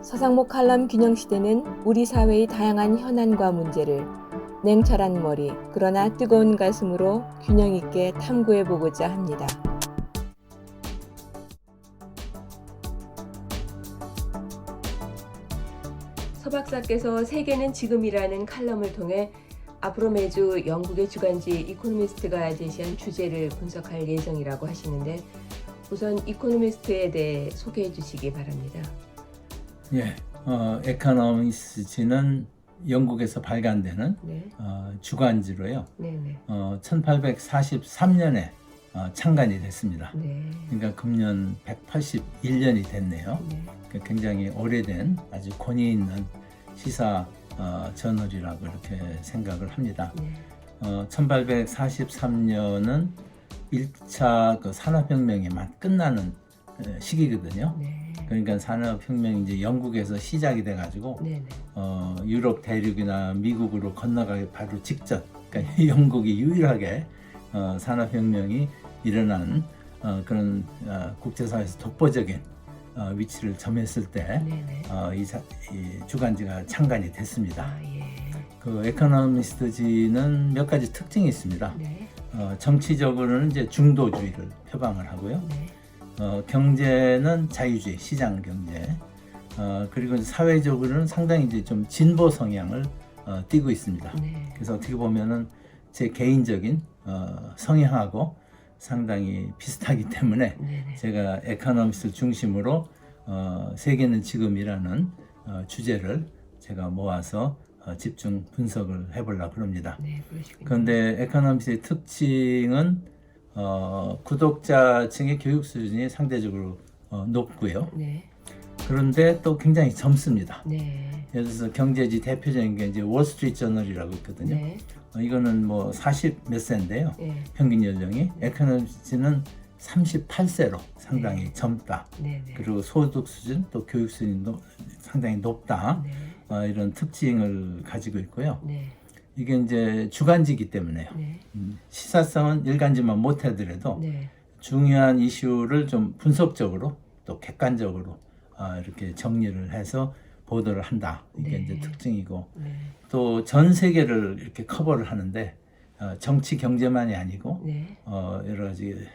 서상목 칼럼 균형시대는 우리 사회의 다양한 현안과 문제를 냉철한 머리, 그러나 뜨거운 가슴으로 균형 있게 탐구해보고자 합니다. 서 박사께서 세계는 지금이라는 칼럼을 통해 앞으로 매주 영국의 주간지 이코노미스트가 제시한 주제를 분석할 예정이라고 하시는데, 우선 이코노미스트에 대해 소개해 주시기 바랍니다. 예, 에코노미스트는 영국에서 발간되는 네. 주간지로요. 네네. 1843년에 창간이 됐습니다. 네. 그러니까 금년 181년이 됐네요. 네. 그러니까 굉장히 오래된 아주 권위 있는 시사 저널이라고 이렇게 생각을 합니다. 네. 1843년은 1차 그 산업혁명이 막 끝나는 시기거든요. 네. 그러니까 산업혁명이 이제 영국에서 시작이 돼가지고 네네. 유럽 대륙이나 미국으로 건너가기 바로 직전, 그러니까 영국이 유일하게 산업혁명이 일어난 그런 국제사회에서 독보적인 위치를 점했을 때 이 주간지가 창간이 됐습니다. 아, 예. 그 에코노미스트지는 몇 가지 특징이 있습니다. 네. 정치적으로는 이제 중도주의를 표방을 하고요. 네. 경제는 자유주의, 시장 경제. 그리고 사회적으로는 상당히 이제 좀 진보 성향을 띠고 있습니다. 네. 그래서 어떻게 보면은 제 개인적인 성향하고 상당히 비슷하기 때문에 네네. 제가 에코노미스트 중심으로 세계는 지금이라는 주제를 제가 모아서 집중 분석을 해보려고 합니다. 네, 그러시군요. 그런데 에코노미스트의 특징은 구독자층의 교육 수준이 상대적으로 높고요. 네. 그런데 또 굉장히 젊습니다. 네. 예를 들어서 경제지 대표적인 게 이제 월스트리트 저널이라고 있거든요. 네. 이거는 뭐 40 몇 세인데요. 네. 평균 연령이. 에코노미스트는 38세로 상당히 젊다. 네. 네. 그리고 소득 수준 또 교육 수준이 상당히 높다. 네. 이런 특징을 가지고 있고요. 네. 이게 이제 주간지이기 때문에요. 네. 시사성은 일간지만 못하더라도 네. 중요한 이슈를 좀 분석적으로 또 객관적으로 이렇게 정리를 해서 보도를 한다. 이게 네. 이제 특징이고, 네. 또 전 세계를 이렇게 커버를 하는데 정치 경제만이 아니고 네. 여러 가지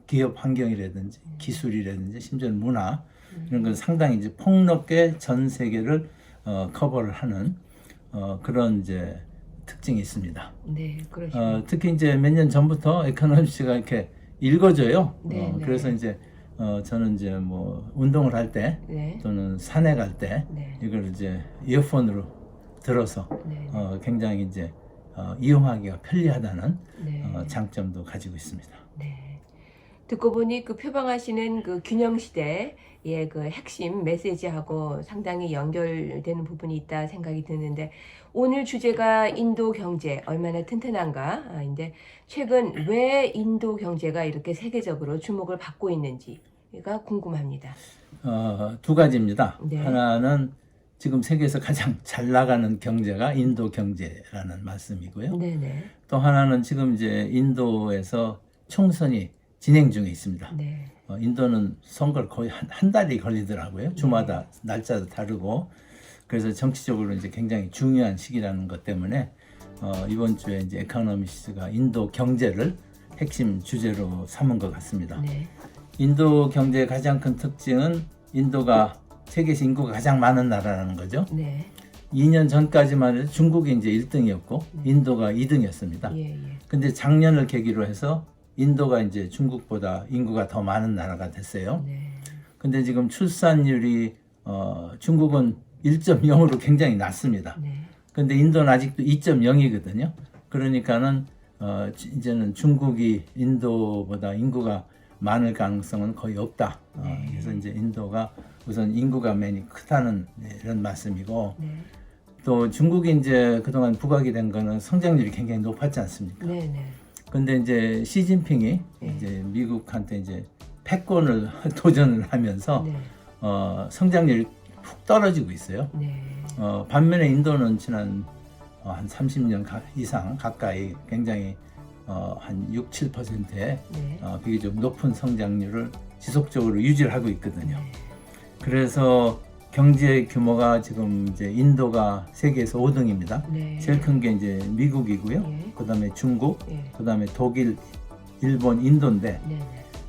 기업 환경이라든지 기술이라든지 심지어 문화 이런 건 상당히 이제 폭넓게 전 세계를 커버를 하는 그런 이제 특징이 있습니다. 네, 그러시군요. 특히 이제 몇 년 전부터 에코노미스트가 이렇게 읽어져요. 네, 네. 그래서 이제 저는 이제 뭐 운동을 할 때 네. 또는 산에 갈 때 네. 이걸 이제 이어폰으로 들어서 네. 굉장히 이제 이용하기가 편리하다는 네. 장점도 가지고 있습니다. 네. 듣고 보니 그 표방하시는 그 균형 시대의 그 핵심 메시지하고 상당히 연결되는 부분이 있다 생각이 드는데, 오늘 주제가 인도 경제 얼마나 튼튼한가인데, 최근 왜 인도 경제가 이렇게 세계적으로 주목을 받고 있는지가 궁금합니다. 두 가지입니다. 네. 하나는 지금 세계에서 가장 잘 나가는 경제가 인도 경제라는 말씀이고요. 네네. 또 하나는 지금 이제 인도에서 총선이 진행 중에 있습니다. 네. 인도는 선거를 거의 한 달이 걸리더라고요. 주마다 날짜도 다르고. 그래서 정치적으로 이제 굉장히 중요한 시기라는 것 때문에 이번 주에 이제 에코노미스트가 인도 경제를 핵심 주제로 삼은 것 같습니다. 네. 인도 경제의 가장 큰 특징은 인도가 세계에서 인구가 가장 많은 나라라는 거죠. 네. 2년 전까지만 해도 중국이 이제 1등이었고 인도가 2등이었습니다. 예, 예. 근데 작년을 계기로 해서 인도가 이제 중국보다 인구가 더 많은 나라가 됐어요. 네. 근데 지금 출산율이 중국은 1.0으로 굉장히 낮습니다. 네. 근데 인도는 아직도 2.0이거든요. 그러니까는 이제는 중국이 인도보다 인구가 많을 가능성은 거의 없다. 그래서 이제 인도가 우선 인구가 많이 크다는 이런 말씀이고, 네. 또 중국이 이제 그동안 부각이 된 거는 성장률이 굉장히 높았지 않습니까? 네. 네. 근데 이제 시진핑이 이제 미국한테 이제 패권을 도전을 하면서 네. 성장률이 푹 떨어지고 있어요. 네. 반면에 인도는 지난 한 30년 이상 가까이 굉장히 한 6, 7%의 네. 비교적 높은 성장률을 지속적으로 유지를 하고 있거든요. 네. 그래서 경제 규모가 지금 이제 인도가 세계에서 5등입니다. 네. 제일 큰 게 이제 미국이고요. 예. 그다음에 중국, 예. 그다음에 독일, 일본, 인도인데 네.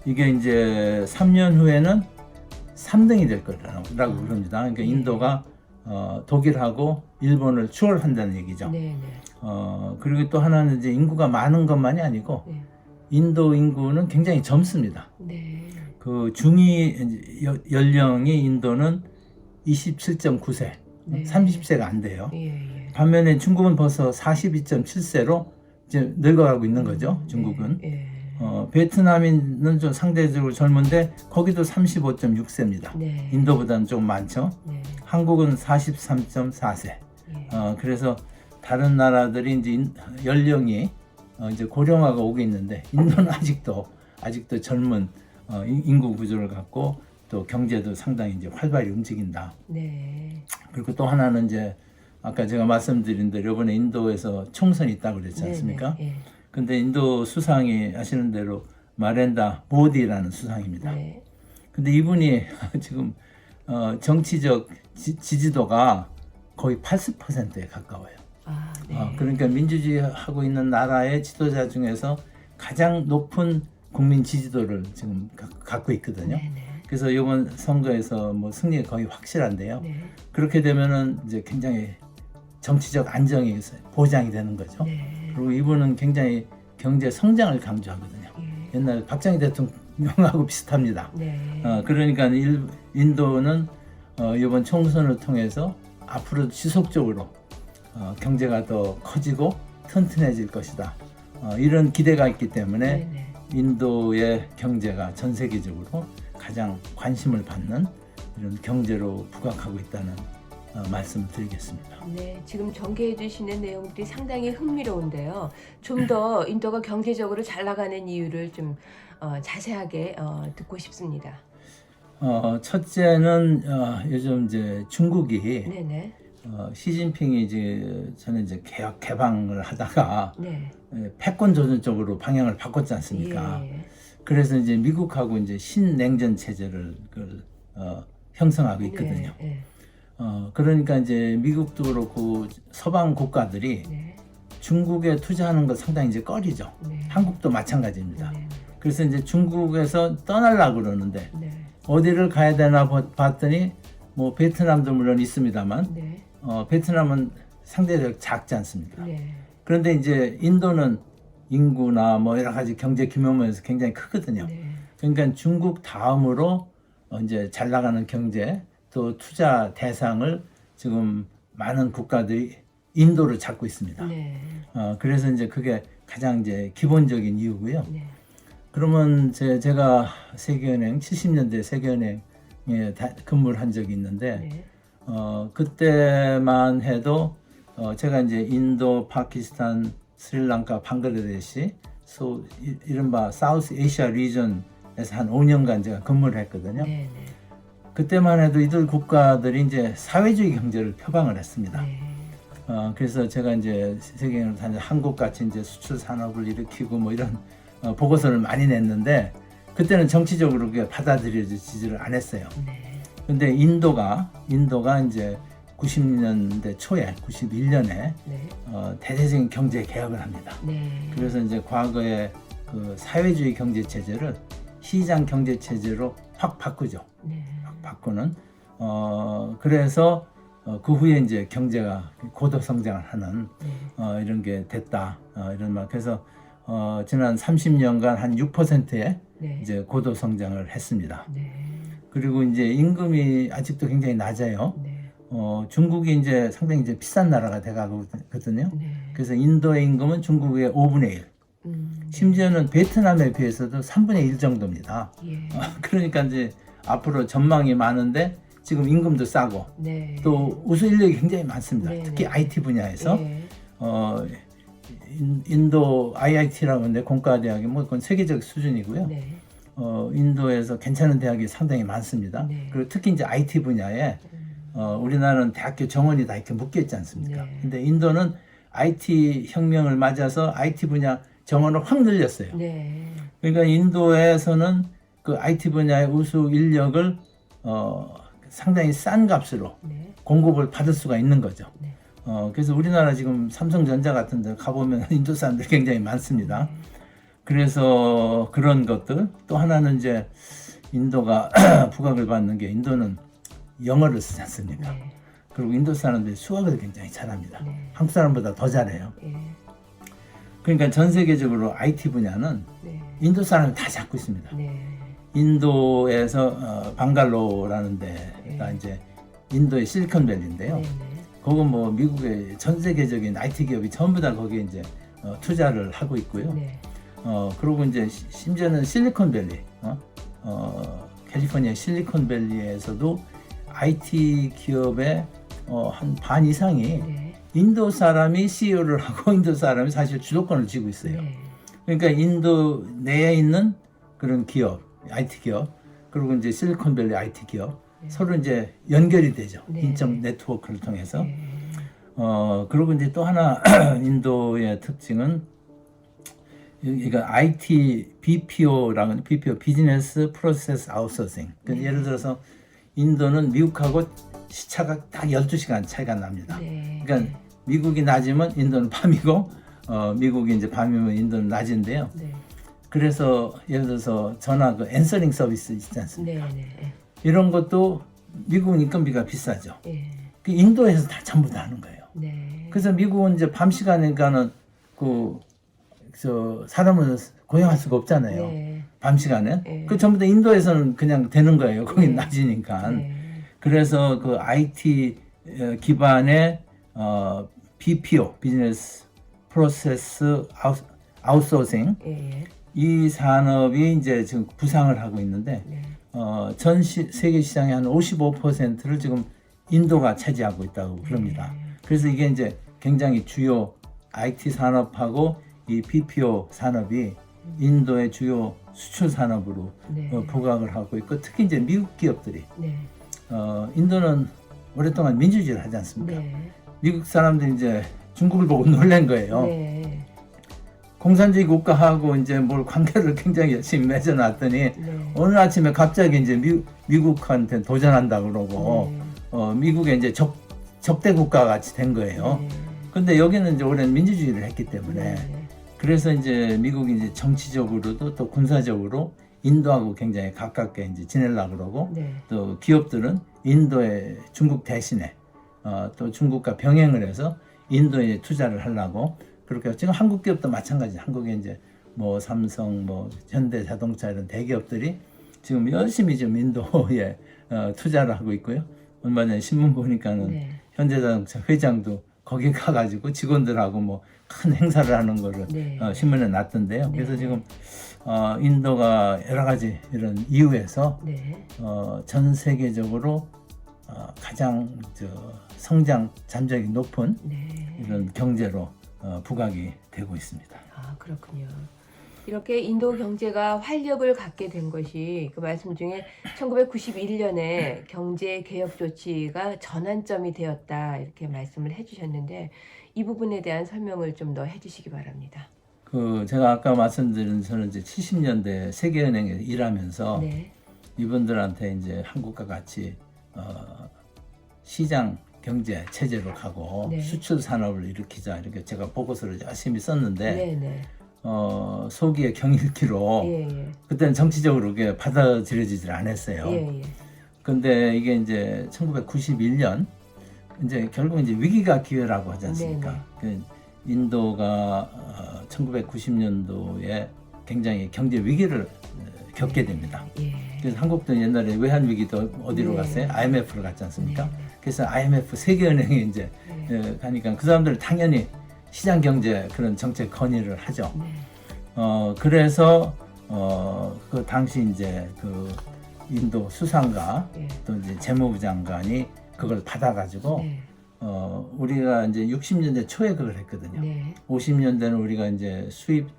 이게 이제 3년 후에는 3등이 될 거라고 그럽니다. 그러니까 예. 인도가 독일하고 일본을 추월한다는 얘기죠. 네. 네. 그리고 또 하나는 이제 인구가 많은 것만이 아니고 네. 인도 인구는 굉장히 젊습니다. 네. 그 중위 연령이 인도는 27.9세, 네. 30세가 안 돼요. 예. 예. 반면에 중국은 벌써 42.7세로 이제 늙어가고 있는 거죠. 중국은. 예. 베트남은 좀 상대적으로 젊은데 거기도 35.6세입니다. 네. 인도보다는 좀 많죠. 네. 한국은 43.4세. 예. 그래서 다른 나라들이 이제 연령이 이제 고령화가 오고 있는데 인도는 아직도 젊은 인구 구조를 갖고 또 경제도 상당히 이제 활발히 움직인다. 네. 그리고 또 하나는 이제 아까 제가 말씀드린 대로 이번에 인도에서 총선이 있다고 그랬지 않습니까? 네. 네. 근데 인도 수상이 아시는 대로 마렌다 모디라는 수상입니다. 네. 근데 이분이 지금 정치적 지지도가 거의 80%에 가까워요. 아, 네. 그러니까 민주주의 하고 있는 나라의 지도자 중에서 가장 높은 국민 지지도를 지금 갖고 있거든요. 네. 네. 그래서 이번 선거에서 뭐 승리가 거의 확실한데요. 네. 그렇게 되면은 이제 굉장히 정치적 안정이 보장이 되는 거죠. 네. 그리고 이분은 굉장히 경제 성장을 강조하거든요. 예. 옛날 박정희 대통령하고 비슷합니다. 네. 그러니까 인도는 이번 총선을 통해서 앞으로 지속적으로 경제가 더 커지고 튼튼해질 것이다. 이런 기대가 있기 때문에 네. 네. 인도의 경제가 전 세계적으로 가장 관심을 받는 이런 경제로 부각하고 있다는 말씀을 드리겠습니다. 네, 지금 전개해 주시는 내용들이 상당히 흥미로운데요. 좀 더 인도가 경제적으로 잘 나가는 이유를 좀 자세하게 듣고 싶습니다. 첫째는 요즘 이제 중국이 네네. 시진핑이 이제 저는 이제 개혁 개방을 하다가 네. 패권 조정 쪽으로 방향을 바꿨지 않습니까? 예. 그래서 이제 미국하고 이제 신냉전 체제를 형성하고 있거든요. 네. 그러니까 이제 미국도 그렇고 서방 국가들이 네. 중국에 투자하는 거 상당히 이제 꺼리죠. 네. 한국도 마찬가지입니다. 네. 그래서 이제 중국에서 떠나려고 그러는데 네. 어디를 가야 되나 봤더니 뭐 베트남도 물론 있습니다만 네. 베트남은 상대적으로 작지 않습니까? 네. 그런데 이제 인도는 인구나 뭐 여러 가지 경제 규모면에서 굉장히 크거든요. 네. 그러니까 중국 다음으로 이제 잘 나가는 경제 또 투자 대상을 지금 많은 국가들이 인도를 잡고 있습니다. 네. 그래서 이제 그게 가장 이제 기본적인 이유고요. 네. 그러면 제가 세계은행 70년대 세계은행에 근무를 한 적이 있는데 네. 그때만 해도 제가 이제 인도, 파키스탄, 스리랑카, 방글라데시, 이른바 사우스 아시아 리전에서 한 5년간 제가 근무를 했거든요. 네. 네. 그때만 해도 이들 국가들이 이제 사회주의 경제를 표방을 했습니다. 네. 그래서 제가 이제 세계를 다니면서 한국 같이 이제 수출 산업을 일으키고 뭐 이런 보고서를 많이 냈는데 그때는 정치적으로 그게 받아들여지지를 안 했어요. 네. 근데 인도가 이제 90년대 초에 91년에 네. 대대적인 경제 개혁을 합니다. 네. 그래서 이제 과거의 그 사회주의 경제 체제를 시장 경제 체제로 확 바꾸죠. 네. 확 바꾸는 그래서 그 후에 이제 경제가 고도 성장을 하는 네. 이런 게 됐다. 이런 말. 그래서 지난 30년간 한 6%의 네. 이제 고도 성장을 했습니다. 네. 그리고 이제 임금이 아직도 굉장히 낮아요. 네. 중국이 이제 상당히 이제 비싼 나라가 돼가거든요. 네. 그래서 인도의 임금은 중국의 5분의 1. 심지어는 베트남에 비해서도 3분의 1 정도입니다. 예. 그러니까 이제 앞으로 전망이 많은데 지금 임금도 싸고 네. 또 우수 인력이 굉장히 많습니다. 네, 특히 네. IT 분야에서 예. 인도 IIT라고 하는데 공과대학이 뭐 그건 세계적 수준이고요. 네. 인도에서 괜찮은 대학이 상당히 많습니다. 네. 그리고 특히 이제 IT 분야에 우리나라는 대학교 정원이 다 이렇게 묶여 있지 않습니까? 네. 근데 인도는 IT 혁명을 맞아서 IT 분야 정원을 확 늘렸어요. 네. 그러니까 인도에서는 그 IT 분야의 우수 인력을 상당히 싼 값으로 네. 공급을 받을 수가 있는 거죠. 네. 그래서 우리나라 지금 삼성전자 같은 데 가보면 인도 사람들이 굉장히 많습니다. 그래서 그런 것들, 또 하나는 이제 인도가 부각을 받는 게, 인도는 영어를 쓰지 않습니까? 네. 그리고 인도 사람들이 수학을 굉장히 잘합니다. 네. 한국 사람보다 더 잘해요. 예. 그러니까 전 세계적으로 IT 분야는 네. 인도 사람이 다 잡고 있습니다. 네. 인도에서 방갈로라는 데가 이제 인도의 실리콘밸리인데요. 네. 네. 그건 뭐 미국의 전 세계적인 IT 기업이 전부 다 거기에 이제 투자를 하고 있고요. 네. 그리고 이제 심지어는 실리콘밸리, 캘리포니아 실리콘밸리에서도 IT 기업의 한 반 이상이 네. 인도 사람이 CEO를 하고 인도 사람이 사실 주도권을 쥐고 있어요. 네. 그러니까 인도 내에 있는 그런 기업, IT 기업, 그리고 이제 실리콘밸리 IT 기업 서로 이제 연결이 되죠. 네. 인적 네트워크를 통해서. 네. 그리고 이제 또 하나 인도의 특징은 이거 IT BPO라는 BPO 비즈니스 프로세스 아웃소싱. 그러니까 예를 들어서 인도는 미국하고 시차가 딱 12시간 차이가 납니다. 네. 그러니까 미국이 낮이면 인도는 밤이고 미국이 이제 밤이면 인도는 낮인데요. 네. 그래서 예를 들어서 전화 그 앤서링 서비스 있지 않습니까? 네. 네. 이런 것도 미국은 인건비가 비싸죠. 예. 그 인도에서 다 전부 다 하는 거예요. 네. 그래서 미국은 이제 밤 시간이니까는 사람을 고용할 수가 없잖아요. 네. 밤 시간에. 네. 그 전부 다 인도에서는 그냥 되는 거예요. 거긴 네. 낮이니까. 네. 그래서 그 IT 기반의 BPO 비즈니스 프로세스 아웃소싱 예. 이 산업이 이제 지금 부상을 하고 있는데 네. 전 세계 시장의 한 55%를 지금 인도가 차지하고 있다고 그럽니다. 그래서 이게 이제 굉장히 주요 IT 산업하고 이 BPO 산업이 인도의 주요 수출 산업으로 네. 부각을 하고 있고, 특히 이제 미국 기업들이 네. 인도는 오랫동안 민주주의를 하지 않습니까? 네. 미국 사람들이 이제 중국을 보고 놀란 거예요. 네. 공산주의 국가하고 이제 뭘 관계를 굉장히 열심히 맺어놨더니 네. 오늘 아침에 갑자기 이제 미국한테 도전한다 그러고 네. 미국에 이제 적대 국가 같이 된 거예요. 네. 근데 여기는 이제 오랜 민주주의를 했기 때문에 네. 그래서 이제 미국이 이제 정치적으로도 또 군사적으로 인도하고 굉장히 가깝게 이제 지내려고 그러고 네. 또 기업들은 인도의 중국 대신에 또 중국과 병행을 해서 인도에 투자를 하려고 그렇게 지금 한국 기업도 마찬가지. 한국에 이제 뭐 삼성, 뭐 현대자동차 이런 대기업들이 지금 열심히 좀 인도에 투자를 하고 있고요. 얼마 전에 신문 보니까는 네. 현대자동차 회장도 거기 가가지고 직원들하고 뭐 큰 행사를 하는 거를 네. 신문에 났던데요. 네. 그래서 지금 인도가 여러 가지 이런 이유에서 네. 전 세계적으로 가장 성장 잠적이 높은 네. 이런 경제로 부각이 되고 있습니다. 아, 그렇군요. 이렇게 인도 경제가 활력을 갖게 된 것이 그 말씀 중에 1991년에 경제 개혁 조치가 전환점이 되었다 이렇게 말씀을 해주셨는데 이 부분에 대한 설명을 좀 더 해주시기 바랍니다. 제가 아까 말씀드린 저는 이제 70년대 세계은행에 일하면서 네. 이분들한테 이제 한국과 같이 시장 경제 체제로 가고 네. 수출 산업을 일으키자 이렇게 제가 보고서를 열심히 썼는데 네. 네. 소기의 경일기로 예. 예. 그때는 정치적으로 그게 받아들여지질 않았어요. 예. 예. 근데 이게 이제 1991년 이제 결국 이제 위기가 기회라고 하지 않습니까? 그 인도가 1990년도에 굉장히 경제 위기를 겪게 됩니다. 예. 그래서 한국도 옛날에 외환 위기도 어디로 네. 갔어요? IMF를 갔지 않습니까? 네. 그래서 IMF 세계은행에 이제 네. 가니까 그 사람들 당연히 시장 경제 그런 정책 건의를 하죠. 네. 그래서 그 당시 이제 그 인도 수상과 네. 또 이제 재무부 장관이 그걸 받아가지고 네. 우리가 이제 60년대 초에 그걸 했거든요. 네. 50년대는 우리가 이제 수입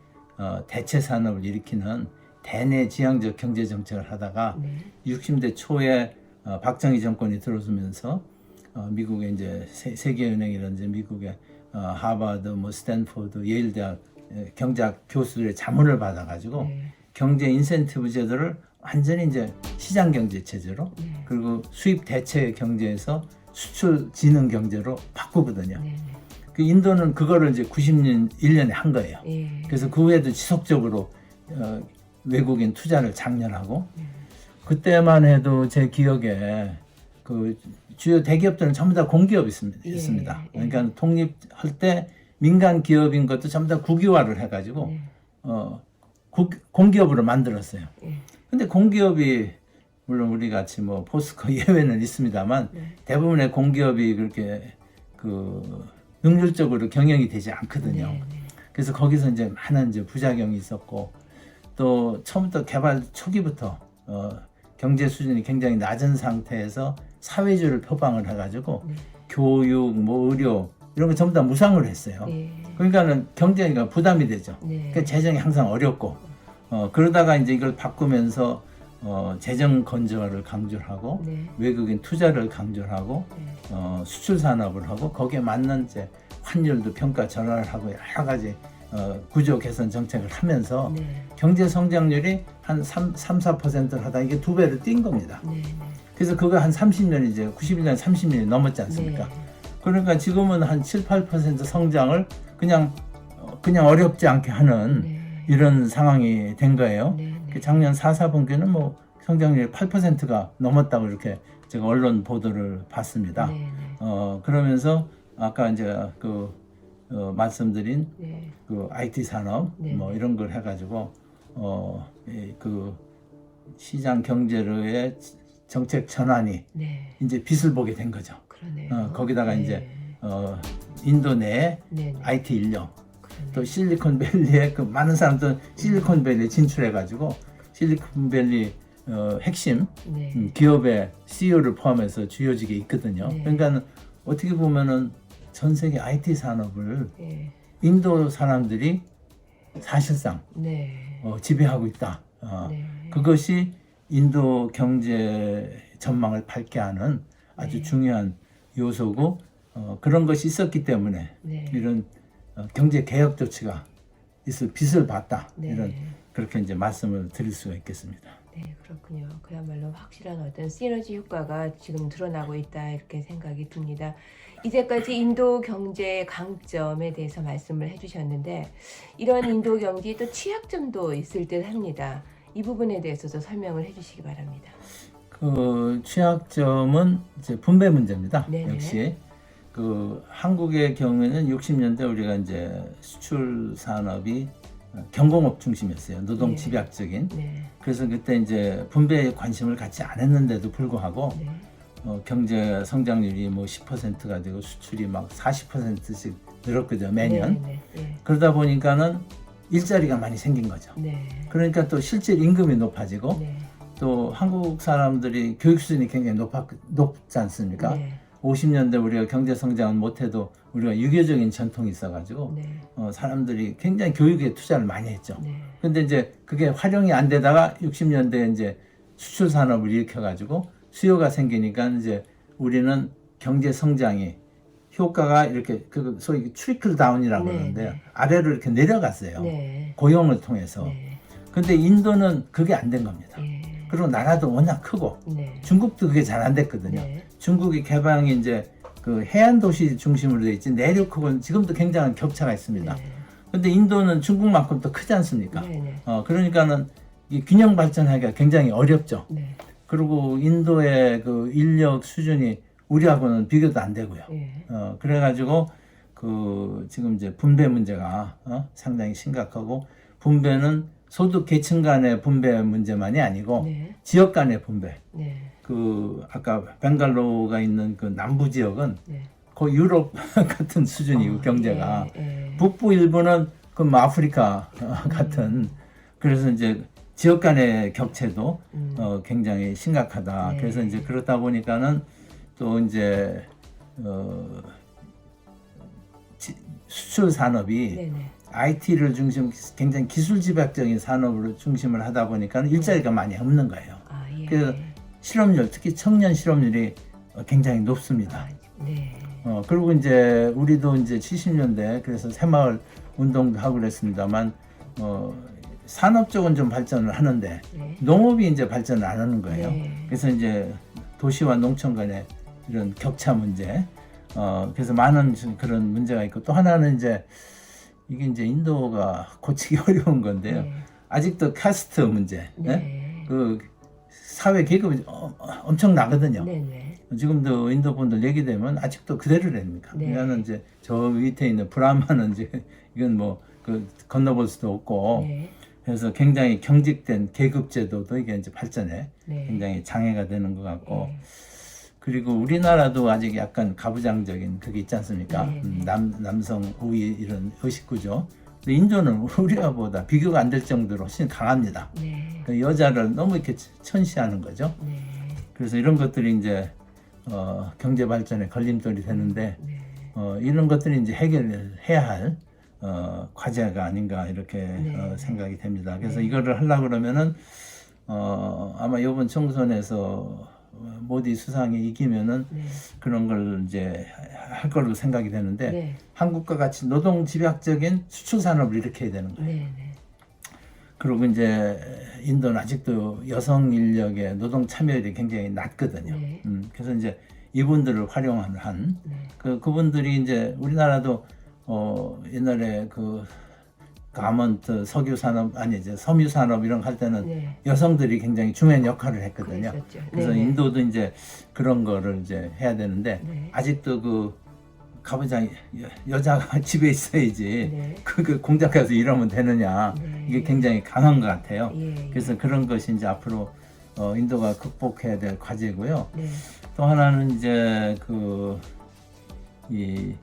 대체 산업을 일으키는 대내 지향적 경제 정책을 하다가 네. 60대 초에 박정희 정권이 들어서면서 미국의 이제 세계은행이라든지 미국의 하버드, 뭐 스탠포드, 예일 대학 경제학 교수들의 자문을 받아가지고 네. 경제 인센티브 제도를 완전히 이제 시장 경제 체제로 네. 그리고 그 수입 대체 경제에서 수출 지능 경제로 바꾸거든요. 네. 그 인도는 그거를 이제 91년에 한 거예요. 예. 그래서 그 후에도 지속적으로 외국인 투자를 장려하고 그때만 해도 제 기억에 그 주요 대기업들은 전부 다 공기업이 있습니다. 예. 그러니까 독립할 때 민간 기업인 것도 전부 다 국유화를 해가지고 공기업으로 만들었어요. 예. 근데 공기업이 물론 우리 같이 뭐 포스코 예외는 있습니다만 대부분의 공기업이 그렇게 그 능률적으로 경영이 되지 않거든요. 네. 그래서 거기서 이제 많은 이제 부작용이 있었고 또 처음부터 개발 초기부터 경제 수준이 굉장히 낮은 상태에서 사회주의를 표방을 해가지고 교육, 뭐 의료 이런 거 전부 다 무상으로 했어요. 네. 그러니까는 경제가 부담이 되죠. 네. 그러니까 재정이 항상 어렵고 그러다가 이제 이걸 바꾸면서 재정 건전화를 강조를 하고 네. 외국인 투자를 강조를 하고 수출 산업을 하고 거기에 맞는 이제 환율도 평가 전환을 하고 여러 가지 구조 개선 정책을 하면서 네. 경제 성장률이 한 3-4%를 하다 이게 2배를 뛴 겁니다. 네. 그래서 그거 한 30년 이제 91년 30년이 넘었지 않습니까? 네. 그러니까 지금은 한 7-8% 성장을 그냥 어렵지 않게 하는 네. 이런 상황이 된 거예요. 네. 그 작년 4분기는 뭐 성장률이 8%가 넘었다고 이렇게 제가 언론 보도를 봤습니다. 네. 그러면서 아까 이제 말씀드린 네. 그 IT 산업 네. 뭐 이런 걸 해가지고 그 시장 경제의 정책 전환이 네. 이제 빛을 보게 된 거죠. 그러네요. 거기다가 네. 이제 인도 내에 네. IT 인력 그러네요. 또 실리콘밸리에 그 많은 사람들 실리콘밸리에 진출해가지고 실리콘밸리 핵심 네. 기업의 CEO를 포함해서 주요직에 있거든요. 네. 그러니까 어떻게 보면은 전 세계 IT 산업을 네. 인도 사람들이 사실상 네. 지배하고 있다. 네. 그것이 인도 경제 전망을 밝게 하는 아주 네. 중요한 요소고 그런 것이 있었기 때문에 네. 이런 경제 개혁 조치가 있을 빛을 봤다. 네. 이런 그렇게 이제 말씀을 드릴 수가 있겠습니다. 네, 그렇군요. 그야말로 확실한 어떤 시너지 효과가 지금 드러나고 있다 이렇게 생각이 듭니다. 이제까지 인도 경제의 강점에 대해서 말씀을 해주셨는데 이런 인도 경제의 또 취약점도 있을 듯 합니다. 이 부분에 대해서도 설명을 해주시기 바랍니다. 그 취약점은 이제 분배 문제입니다. 네네. 역시 그 한국의 경우에는 60년대 우리가 이제 수출 산업이 경공업 중심이었어요. 노동 네. 집약적인. 네. 그래서 그때 이제 분배에 관심을 갖지 않았는데도 불구하고 네. 경제 성장률이 뭐 10%가 되고 수출이 막 40%씩 늘었거든요, 매년. 네. 네. 그러다 보니까는 일자리가 많이 생긴 거죠. 네. 그러니까 또 실제 임금이 높아지고 네. 또 한국 사람들이 교육 수준이 굉장히 높지 않습니까? 네. 50년대 우리가 경제 성장은 못해도 우리가 유교적인 전통이 있어가지고 네. 사람들이 굉장히 교육에 투자를 많이 했죠. 네. 근데 이제 그게 활용이 안 되다가 60년대에 이제 수출 산업을 일으켜가지고 수요가 생기니까 이제 우리는 경제 성장이 효과가 이렇게 그 소위 트리클 다운이라고 네, 그러는데요. 네. 아래로 이렇게 내려갔어요. 네. 고용을 통해서. 네. 근데 인도는 그게 안 된 겁니다. 예. 그리고 나라도 워낙 크고 네. 중국도 그게 잘 안 됐거든요. 네. 중국이 개방이 이제 그 해안 도시 중심으로 돼 있지 내륙하고는 지금도 굉장한 격차가 있습니다. 네. 근데 인도는 중국만큼 더 크지 않습니까? 네. 네. 그러니까는 이 균형 발전하기가 굉장히 어렵죠. 네. 그리고 인도의 그 인력 수준이 우리하고는 비교도 안 되고요. 예. 그래가지고 그 지금 이제 분배 문제가 상당히 심각하고 분배는 소득 계층 간의 분배 문제만이 아니고 네. 지역 간의 분배. 네. 그 아까 벵갈로가 있는 그 남부 지역은 네. 거의 유럽 같은 수준이고 경제가 예. 북부 일부는 그 뭐 아프리카 같은 그래서 이제 지역 간의 격차도 굉장히 심각하다. 네. 그래서 이제 그렇다 보니까는 또 이제 수출 산업이 네네. IT를 중심 굉장히 기술 집약적인 산업으로 중심을 하다 보니까 일자리가 많이 없는 거예요. 아, 예. 그래서 실업률 특히 청년 실업률이 굉장히 높습니다. 아, 네. 그리고 이제 우리도 이제 70년대 그래서 새마을 운동도 하고 그랬습니다만 산업 쪽은 좀 발전을 하는데 네. 농업이 이제 발전을 안 하는 거예요. 네. 그래서 이제 도시와 농촌 간의 이런 격차 문제, 그래서 많은 그런 문제가 있고, 또 하나는 이제 이게 이제 인도가 고치기 어려운 건데요. 네. 아직도 카스트 문제, 네. 네? 그 사회 계급이 엄청 나거든요. 네네. 지금도 인도 분들 얘기되면 아직도 그대로랍니까? 네. 왜냐하면 이제 저 밑에 있는 브라만은 이제 이건 뭐 그 건너볼 수도 없고, 네. 그래서 굉장히 경직된 계급 제도도 이게 이제 발전에 네. 굉장히 장애가 되는 것 같고, 네. 그리고 우리나라도 아직 약간 가부장적인 그게 있지 않습니까? 네. 남성 우위 이런 의식 구조. 근데 인도는 우리와보다 비교가 안 될 정도로 훨씬 강합니다. 네. 그 여자를 너무 이렇게 천시하는 거죠. 네. 그래서 이런 것들이 이제 경제 발전에 걸림돌이 되는데, 네. 이런 것들이 이제 해결해야 할 과제가 아닌가 이렇게 네. 생각이 됩니다. 그래서 네. 이거를 하려고 그러면은 아마 이번 총선에서 모디 수상이 이기면은 네. 그런 걸 이제 할 걸로 생각이 되는데, 네. 한국과 같이 노동 집약적인 수출 산업을 일으켜야 되는 거예요. 네. 네. 그리고 이제 인도는 아직도 여성 인력의 노동 참여율이 굉장히 낮거든요. 네. 그래서 이제 이분들을 활용한 네. 그분들이 이제 우리나라도 옛날에 그 가먼트 석유 산업 아니 이제 섬유 산업 이런 거 할 때는 네. 여성들이 굉장히 중요한 역할을 했거든요. 그랬었죠. 그래서 네네. 인도도 이제 그런 거를 이제 해야 되는데, 네. 아직도 그 가부장 여자가 집에 있어야지 네. 그 공장 가서 일하면 되느냐, 네. 이게 굉장히 강한 것 같아요. 예. 예. 그래서 그런 것이 이제 앞으로 인도가 극복해야 될 과제고요. 네. 또 하나는 이제 이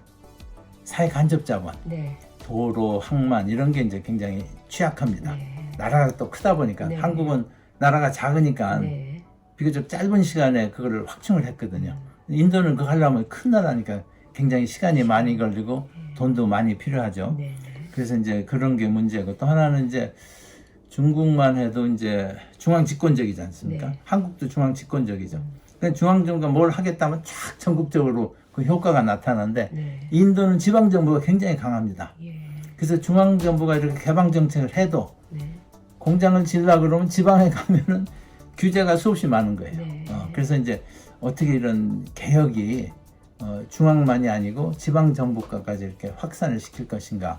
사회 간접 자본, 네. 도로, 항만 이런 게 이제 굉장히 취약합니다. 네. 나라가 또 크다 보니까, 네. 한국은 나라가 작으니까 네. 비교적 짧은 시간에 그거를 확충을 했거든요. 인도는 그거 하려면 큰 나라니까 굉장히 시간이 많이 걸리고 돈도 많이 필요하죠. 네. 그래서 이제 그런 게 문제고, 또 하나는 이제 중국만 해도 이제 중앙 집권적이지 않습니까? 네. 한국도 중앙 집권적이죠. 그러니까 중앙 정부가 뭘 하겠다면 쫙 전국적으로 그 효과가 나타나는데, 네. 인도는 지방 정부가 굉장히 강합니다. 예. 그래서 중앙 정부가 이렇게 개방 정책을 해도 네. 공장을 지으려고 그러면 지방에 가면은 규제가 수없이 많은 거예요. 네. 그래서 이제 어떻게 이런 개혁이 중앙만이 아니고 지방 정부까지 이렇게 확산을 시킬 것인가.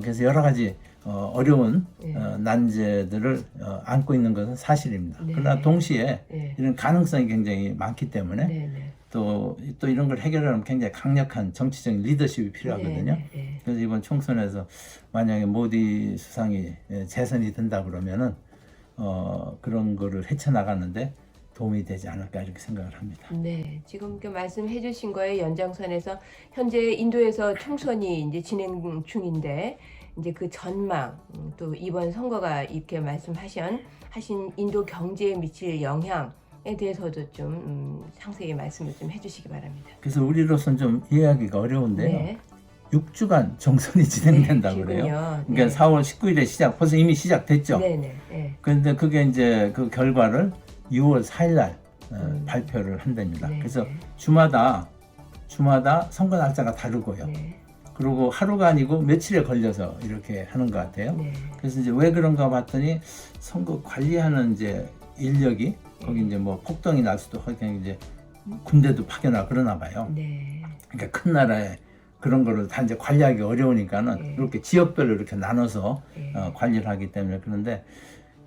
그래서 여러 가지 어려운 네. 난제들을 안고 있는 것은 사실입니다. 네. 그러나 동시에 네. 이런 가능성이 굉장히 많기 때문에 네. 네. 또 이런 걸 해결하려면 굉장히 강력한 정치적인 리더십이 필요하거든요. 네. 네. 그래서 이번 총선에서 만약에 모디 수상이 재선이 된다 그러면은 그런 거를 헤쳐나가는데 도움이 되지 않을까 이렇게 생각을 합니다. 네, 지금 그 말씀해 주신 거에 연장선에서 현재 인도에서 총선이 이제 진행 중인데, 이제 그 전망, 또 이번 선거가 이렇게 하신 인도 경제에 미칠 영향에 대해서도 좀 상세히 말씀을 좀 해주시기 바랍니다. 그래서 우리로서는 좀 이해하기가 어려운데요. 네. 6주간 정선이 진행된다고 네, 그래요. 그렇군요. 그러니까 네. 4월 19일에 벌써 이미 시작됐죠. 네네. 네. 그런데 그게 이제 그 결과를 6월 4일 날 발표를 한답니다. 네. 그래서 주마다 선거 날짜가 다르고요. 네. 그리고 하루가 아니고 며칠에 걸려서 이렇게 하는 것 같아요. 네. 그래서 이제 왜 그런가 봤더니, 선거 관리하는 이제 인력이 거기 이제 뭐 폭동이 날 수도 하고 이제 군대도 파견하고 그러나 봐요. 네. 그러니까 큰 나라에 그런 거를 다 이제 관리하기 어려우니까는 네. 이렇게 지역별로 이렇게 나눠서 네. 관리를 하기 때문에. 그런데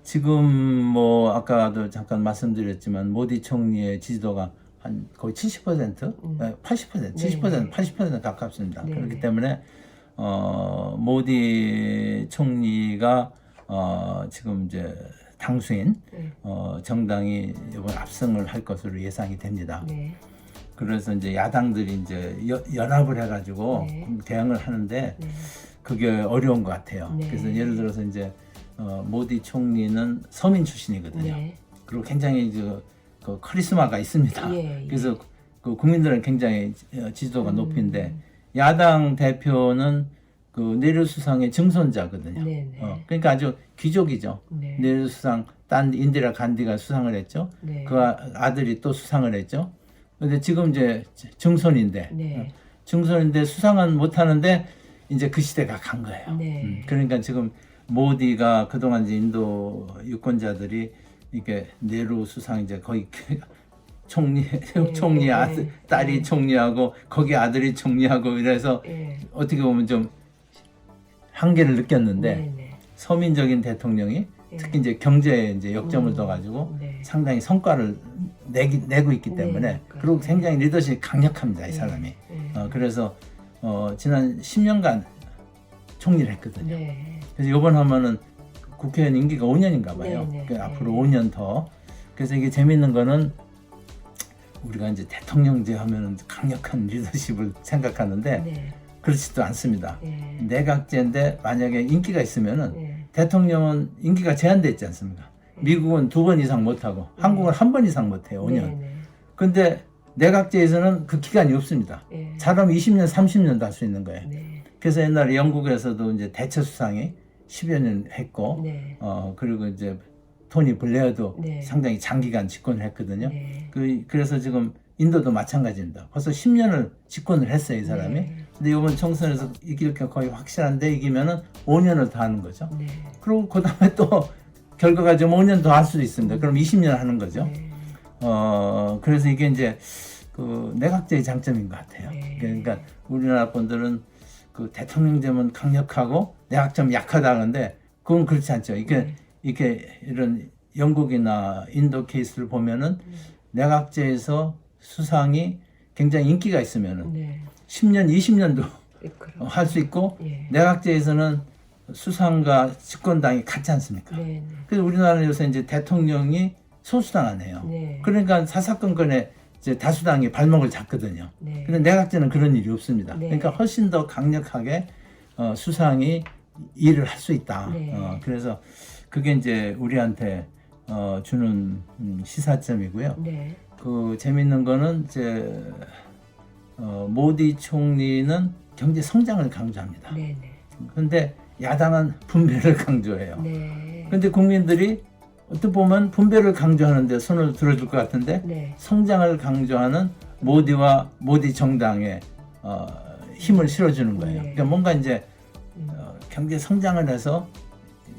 지금 뭐 아까도 잠깐 말씀드렸지만 모디 총리의 지지도가 한 거의 70%, 80%, 70%, 80% 가깝습니다. 네. 그렇기 때문에 모디 총리가 지금 이제 당수인 네. 정당이 이번 압승을 할 것으로 예상이 됩니다. 네. 그래서 이제 야당들이 이제 연합을 해가지고 네. 대응을 하는데 네. 그게 어려운 것 같아요. 네. 그래서 예를 들어서 이제 모디 총리는 서민 출신이거든요. 네. 그리고 굉장히 그 카리스마가 있습니다. 예, 예. 그래서 그 국민들은 굉장히 지지도가 높은데, 야당 대표는 그 내류수상의 증손자거든요. 네, 네. 그러니까 아주 귀족이죠. 네. 내류수상 딴 인디라 간디가 수상을 했죠. 네. 그 아들이 또 수상을 했죠. 근데 지금 이제 증손인데, 네. 증손인데 수상은 못 하는데 이제 그 시대가 간 거예요. 네. 그러니까 지금 모디가 그동안 이제 인도 유권자들이 이게 내루 수상 이제 거의 총리 네, 총리 네, 아들, 딸이 네. 총리하고 거기 아들이 총리하고 이래서 예. 어떻게 보면 좀 한계를 느꼈는데 네, 네. 서민적인 대통령이 예. 특히 이제 경제에 이제 역점을 둬가지고 네. 상당히 성과를 내고 있기 때문에 네, 그리고 굉장히 리더십이 강력합니다 이 네. 사람이. 예. 그래서 지난 10년간 총리를 했거든요. 네. 그래서 이번 하면은 국회의원 임기가 5년인가 봐요. 네, 네, 그 네. 앞으로 5년 더. 그래서 이게 재밌는 거는 우리가 이제 대통령제 하면은 강력한 리더십을 생각하는데 네. 그렇지도 않습니다. 예. 내각제인데 만약에 인기가 있으면은 예. 대통령은 임기가 제한돼 있지 않습니까? 미국은 2번 이상 못하고 한국은 1번 이상 못해요. 5년. 네, 네. 근데 내각제에서는 그 기간이 없습니다. 예. 잘하면 20년, 30년도 할 수 있는 거예요. 네. 그래서 옛날에 영국에서도 이제 대처 수상이 10여 년 했고, 네. 그리고 이제 토니 블레어도 네. 상당히 장기간 집권을 했거든요. 네. 그래서 지금 인도도 마찬가지입니다. 벌써 10년을 집권을 했어요, 이 사람이. 네. 근데 이번 총선에서 이길 게 거의 확실한데 이기면은 5년을 더 하는 거죠. 네. 그리고 그 다음에 또 결과가 좀 5년 더 할 수도 있습니다. 그럼 20년 하는 거죠. 네. 그래서 이게 이제 그 내각제의 장점인 것 같아요. 네. 그러니까 우리나라 분들은 그 대통령제면 강력하고 내각제면 약하다는데 그건 그렇지 않죠. 네. 이렇게 이런 영국이나 인도 케이스를 보면은 내각제에서 수상이 굉장히 인기가 있으면은 네. 10년, 20년도 그럼. 할 수 있고 예. 내각제에서는 수상과 집권당이 같지 않습니까? 네. 그래서 우리나라는 요새 이제 대통령이 소수당 아니에요. 네. 그러니까 사사건건에 이제 다수당이 발목을 잡거든요. 네. 근데 내각제는 그런 일이 없습니다. 네. 그러니까 훨씬 더 강력하게 수상이 일을 할 수 있다. 네. 그래서 그게 이제 우리한테 주는 시사점이고요. 네. 그 재밌는 거는 이제 모디 총리는 경제 성장을 강조합니다. 네. 네. 근데 야당은 분배를 강조해요. 네. 근데 국민들이 어떻게 보면 분배를 강조하는데 손을 들어줄 것 같은데 네. 성장을 강조하는 모디 정당에 힘을 실어주는 거예요. 네. 그러니까 뭔가 이제 경제 성장을 해서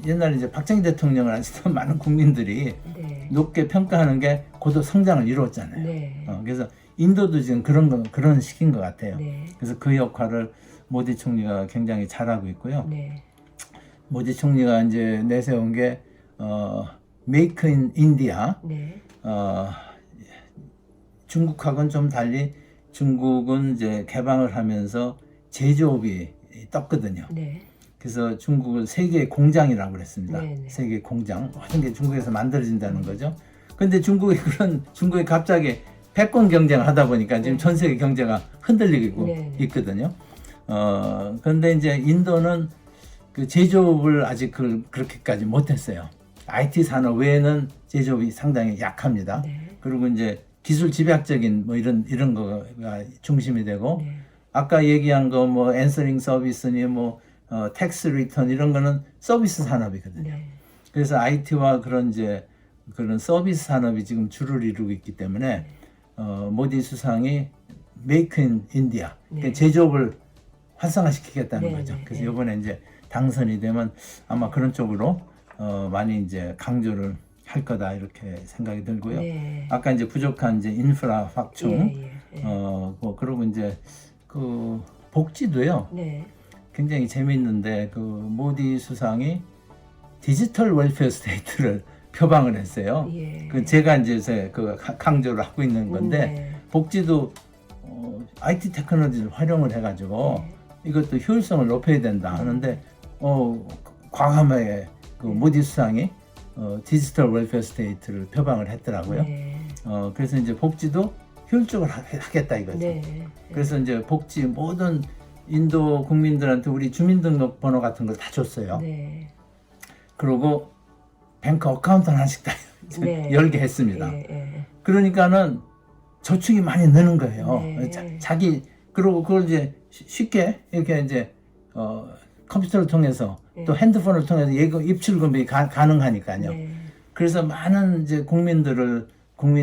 옛날에 이제 박정희 대통령을 아시던 많은 국민들이 네. 높게 평가하는 게 고도 성장을 이루었잖아요. 네. 그래서 인도도 지금 그런 시기인 것 같아요. 네. 그래서 그 역할을 모디 총리가 굉장히 잘하고 있고요. 네. 모디 총리가 이제 내세운 게 메이크 인 인디아. 네. 중국하고는 좀 달리 중국은 이제 개방을 하면서 제조업이 떴거든요. 네. 그래서 중국을 세계의 공장이라고 그랬습니다. 네네. 세계 공장. 모든 게 중국에서 만들어진다는 거죠. 근데 중국이 갑자기 패권 경쟁을 하다 보니까 지금 네. 전 세계 경제가 흔들리고 네네. 있거든요. 그런데 이제 인도는 그 제조업을 아직 그렇게까지 못했어요. IT 산업 외에는 제조업이 상당히 약합니다. 네. 그리고 이제 기술 집약적인 뭐 이런 거가 중심이 되고 네. 아까 얘기한 거 뭐 앤서링 서비스니 뭐 텍스 리턴 이런 거는 서비스 산업이거든요. 네. 그래서 IT와 그런 서비스 산업이 지금 주를 이루고 있기 때문에 모디 수상이 메이크 인 인디아 네. 제조업을 활성화시키겠다는 네, 거죠. 네, 그래서 네. 이번에 이제 당선이 되면 아마 그런 쪽으로 많이 이제 강조를 할 거다 이렇게 생각이 들고요. 네. 아까 이제 부족한 이제 인프라 확충, 예, 예. 뭐 그리고 이제 그 복지도요. 네. 굉장히 재미있는데 그 모디 수상이 디지털 웰페어 스테이트를 표방을 했어요. 예. 그 제가 이제 강조를 하고 있는 건데 네. 복지도 IT 테크놀로지를 활용을 해가지고 네. 이것도 효율성을 높여야 된다 하는데 과감하게 그 모디 수상이 디지털 웰페어 스테이트를 표방을 했더라고요. 네. 그래서 이제 복지도 효율적으로 하겠다 이거죠. 네. 그래서 이제 복지 모든 인도 국민들한테 우리 주민등록번호 같은 걸 다 줬어요. 네. 그리고 뱅크 어카운트 하나씩 다 네. 열게 했습니다. 예, 예. 그러니까는 저축이 많이 느는 거예요. 네. 그리고 그걸 이제 쉽게 이렇게 이제 컴퓨터를 통해서 또 핸드폰을 통해서 입출금이 가능하니까요. 네. 그래서 많은 이제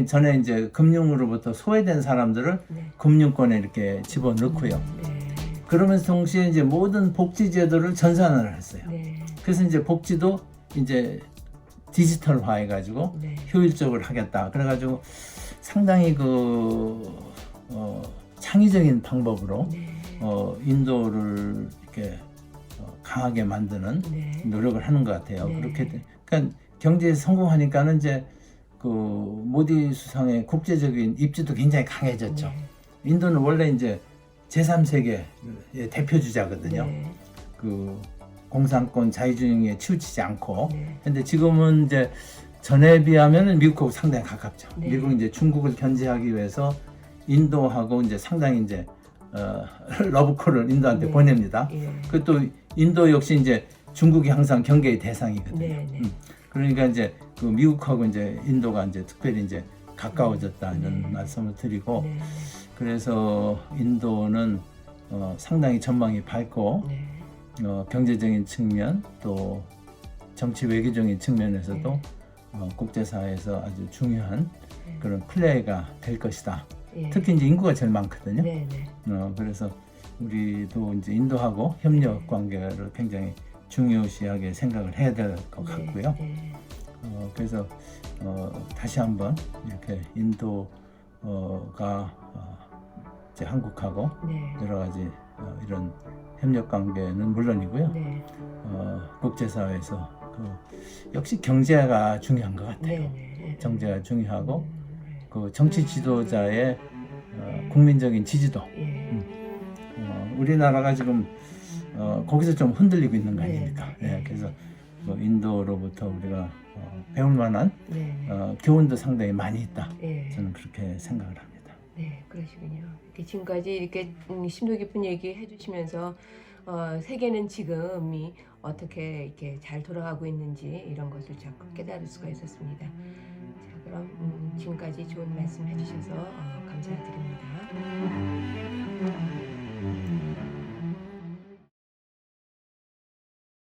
전에 이제 금융으로부터 소외된 사람들을 네. 금융권에 이렇게 집어넣고요. 네. 그러면서 동시에 이제 모든 복지 제도를 전산화를 했어요. 네. 그래서 이제 복지도 이제 디지털화 해가지고 네. 효율적으로 하겠다. 그래가지고 상당히 창의적인 방법으로 네. 인도를 이렇게 강하게 만드는 네. 노력을 하는 것 같아요. 네. 그러니까 경제에 성공하니까는 이제 그 모디 수상의 국제적인 입지도 굉장히 강해졌죠. 네. 인도는 원래 이제 제3세계의 대표 주자거든요. 네. 그 공산권 자유주의에 치우치지 않고. 네. 근데 지금은 이제 전에 비하면 미국하고 상당히 가깝죠. 네. 미국은 이제 중국을 견제하기 위해서 인도하고 이제 상당히 이제 러브콜을 인도한테 네. 보냅니다. 예. 그또 인도 역시 이제 중국이 항상 경계의 대상이거든요. 네. 네. 그러니까 이제 그 미국하고 이제 인도가 이제 특별히 이제 가까워졌다 이런 네. 말씀을 드리고, 네. 그래서 인도는 상당히 전망이 밝고 네. 경제적인 측면 또 정치 외교적인 측면에서도 네. 국제사회에서 아주 중요한 네. 그런 플레이가 될 것이다. 예. 특히 이제 인구가 제일 많거든요. 네. 네. 그래서 우리도 이제 인도하고 협력 관계를 굉장히 중요시하게 생각을 해야 될 것 같고요. 네. 그래서 다시 한번 이렇게 인도가 이제 한국하고 네. 여러 가지 이런 협력 관계는 물론이고요. 네. 국제사회에서 역시 경제가 중요한 것 같아요. 네. 네. 경제가 중요하고 네. 그 정치 지도자의 국민적인 지지도. 예. 우리나라가 지금 거기서 좀 흔들리고 있는 거 네, 아닙니까? 네, 네. 그래서 인도로부터 우리가 배울 만한 네. 교훈도 상당히 많이 있다. 예. 저는 그렇게 생각을 합니다. 네, 그러시군요. 이렇게 지금까지 이렇게 심도 깊은 얘기 해주시면서 세계는 지금이 어떻게 이렇게 잘 돌아가고 있는지 이런 것을 자꾸 깨달을 수가 있었습니다. 자, 그럼 지금까지 좋은 말씀 해주셔서 감사드립니다.